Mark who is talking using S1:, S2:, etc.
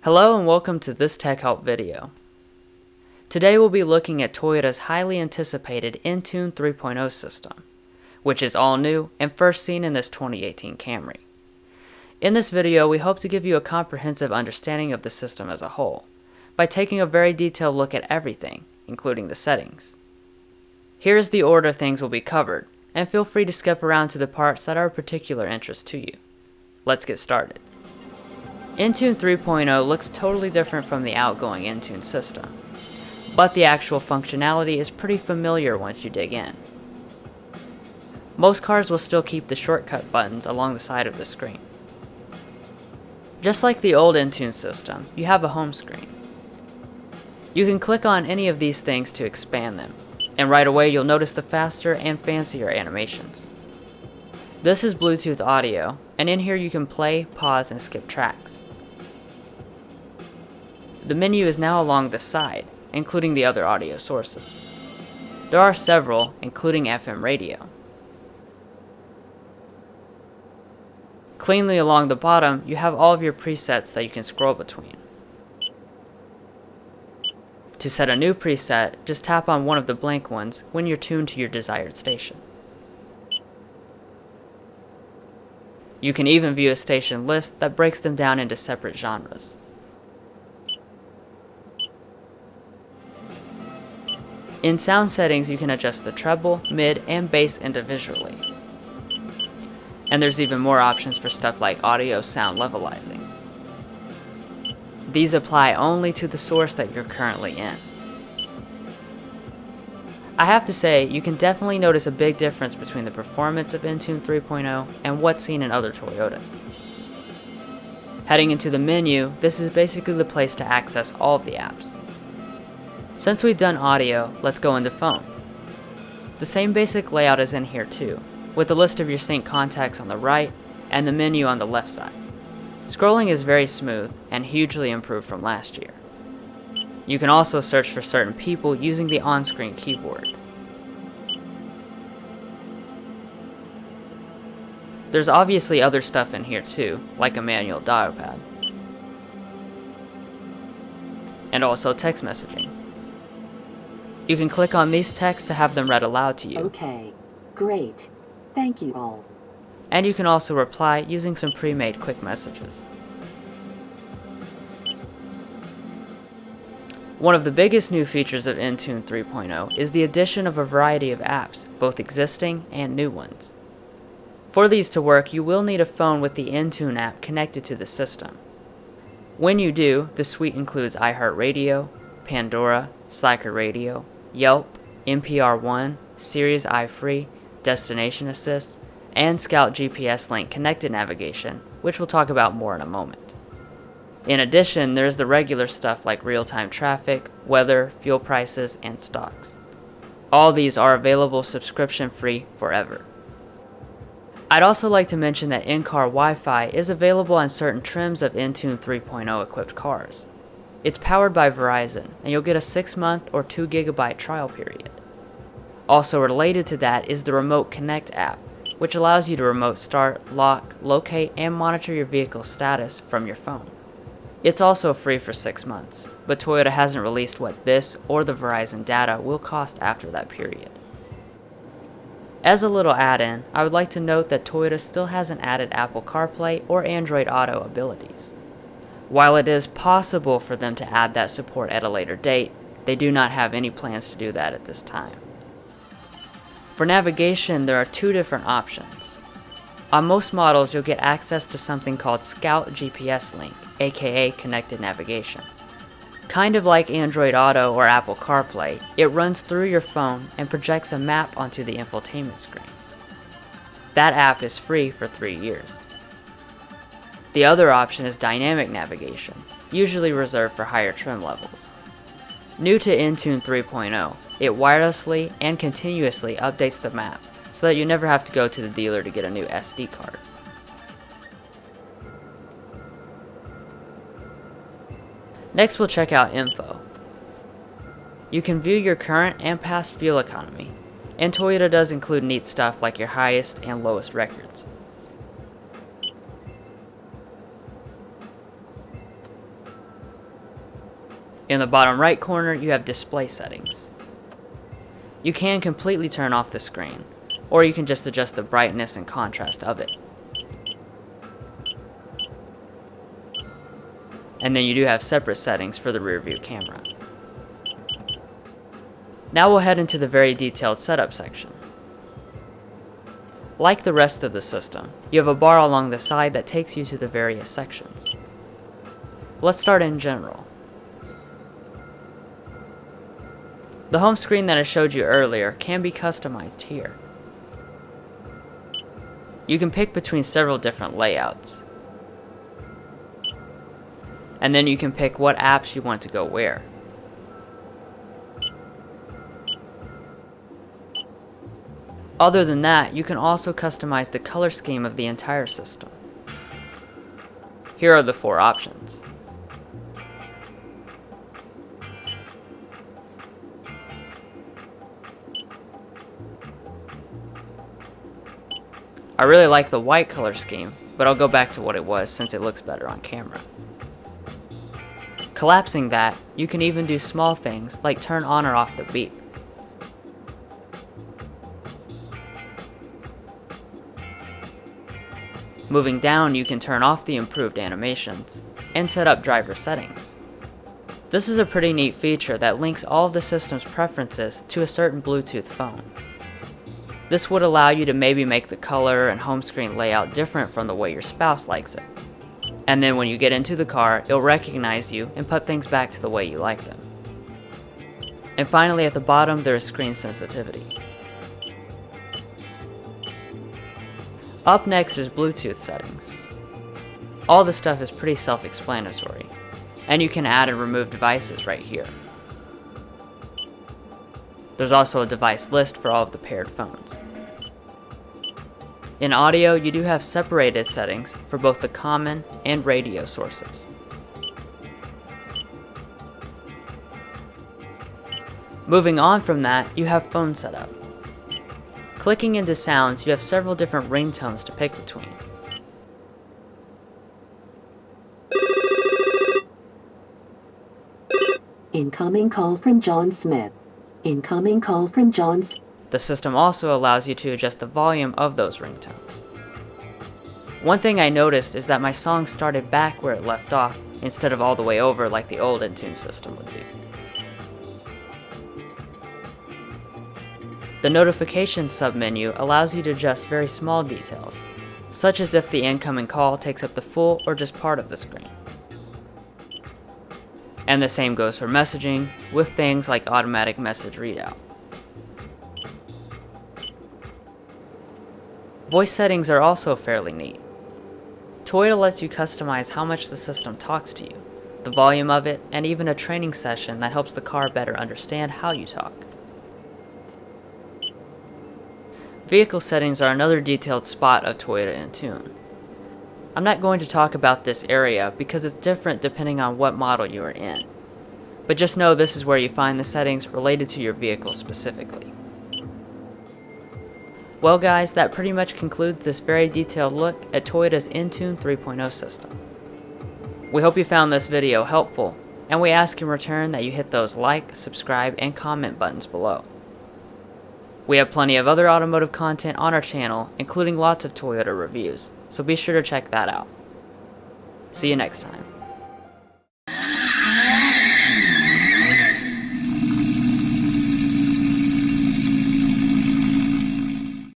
S1: Hello and welcome to this Tech Help video. Today we'll be looking at Toyota's highly anticipated Entune 3.0 system, which is all new and first seen in this 2018 Camry. In this video we hope to give you a comprehensive understanding of the system as a whole, by taking a very detailed look at everything, including the settings. Here is the order things will be covered, and feel free to skip around to the parts that are of particular interest to you. Let's get started. Entune 3.0 looks totally different from the outgoing Entune system, but the actual functionality is pretty familiar once you dig in. Most cars will still keep the shortcut buttons along the side of the screen. Just like the old Entune system, you have a home screen. You can click on any of these things to expand them, and right away you'll notice the faster and fancier animations. This is Bluetooth audio, and in here you can play, pause, and skip tracks. The menu is now along the side, including the other audio sources. There are several, including FM radio. Cleanly along the bottom, you have all of your presets that you can scroll between. To set a new preset, just tap on one of the blank ones when you're tuned to your desired station. You can even view a station list that breaks them down into separate genres. In sound settings, you can adjust the treble, mid, and bass individually. And there's even more options for stuff like audio sound levelizing. These apply only to the source that you're currently in. I have to say, you can definitely notice a big difference between the performance of Entune 3.0 and what's seen in other Toyotas. Heading into the menu, this is basically the place to access all of the apps. Since we've done audio, let's go into phone. The same basic layout is in here too, with the list of your sync contacts on the right and the menu on the left side. Scrolling is very smooth and hugely improved from last year. You can also search for certain people using the on-screen keyboard. There's obviously other stuff in here too, like a manual dial pad. And also text messaging. You can click on these texts to have them read aloud to you.
S2: Okay, great. Thank you all.
S1: And you can also reply using some pre-made quick messages. One of the biggest new features of Entune 3.0 is the addition of a variety of apps, both existing and new ones. For these to work, you will need a phone with the Entune app connected to the system. When you do, the suite includes iHeartRadio, Pandora, Slacker Radio, Yelp, NPR One, Sirius iFree, Destination Assist, and Scout GPS Link connected navigation, which we'll talk about more in a moment. In addition, there's the regular stuff like real-time traffic, weather, fuel prices, and stocks. All these are available subscription-free forever. I'd also like to mention that in-car Wi-Fi is available on certain trims of Entune 3.0 equipped cars. It's powered by Verizon, and you'll get a 6-month or 2 GB trial period. Also related to that is the Remote Connect app, which allows you to remote start, lock, locate, and monitor your vehicle's status from your phone. It's also free for 6 months, but Toyota hasn't released what this or the Verizon data will cost after that period. As a little add-in, I would like to note that Toyota still hasn't added Apple CarPlay or Android Auto abilities. While it is possible for them to add that support at a later date, they do not have any plans to do that at this time. For navigation, there are two different options. On most models, you'll get access to something called Scout GPS Link, aka Connected Navigation. Kind of like Android Auto or Apple CarPlay, it runs through your phone and projects a map onto the infotainment screen. That app is free for 3 years. The other option is Dynamic Navigation, usually reserved for higher trim levels. New to Entune 3.0, it wirelessly and continuously updates the map so that you never have to go to the dealer to get a new SD card. Next we'll check out Info. You can view your current and past fuel economy, and Toyota does include neat stuff like your highest and lowest records. In the bottom right corner, you have display settings. You can completely turn off the screen, or you can just adjust the brightness and contrast of it. And then you do have separate settings for the rear view camera. Now we'll head into the very detailed setup section. Like the rest of the system, you have a bar along the side that takes you to the various sections. Let's start in general. The home screen that I showed you earlier can be customized here. You can pick between several different layouts. And then you can pick what apps you want to go where. Other than that, you can also customize the color scheme of the entire system. Here are the 4 options. I really like the white color scheme, but I'll go back to what it was since it looks better on camera. Collapsing that, you can even do small things like turn on or off the beep. Moving down, you can turn off the improved animations and set up driver settings. This is a pretty neat feature that links all of the system's preferences to a certain Bluetooth phone. This would allow you to maybe make the color and home screen layout different from the way your spouse likes it. And then when you get into the car, it'll recognize you and put things back to the way you like them. And finally, at the bottom, there is screen sensitivity. Up next is Bluetooth settings. All this stuff is pretty self-explanatory, and you can add and remove devices right here. There's also a device list for all of the paired phones. In audio, you do have separated settings for both the common and radio sources. Moving on from that, you have phone setup. Clicking into sounds, you have several different ringtones to pick between.
S2: Incoming call from John Smith. Incoming call from John Smith.
S1: The system also allows you to adjust the volume of those ringtones. One thing I noticed is that my song started back where it left off instead of all the way over like the old Entune system would do. The notifications submenu allows you to adjust very small details, such as if the incoming call takes up the full or just part of the screen. And the same goes for messaging, with things like automatic message readout. Voice settings are also fairly neat. Toyota lets you customize how much the system talks to you, the volume of it, and even a training session that helps the car better understand how you talk. Vehicle settings are another detailed spot of Toyota Entune. I'm not going to talk about this area because it's different depending on what model you are in, but just know this is where you find the settings related to your vehicle specifically. Well guys, that pretty much concludes this very detailed look at Toyota's Entune 3.0 system. We hope you found this video helpful, and we ask in return that you hit those like, subscribe, and comment buttons below. We have plenty of other automotive content on our channel, including lots of Toyota reviews, so be sure to check that out. See you next time.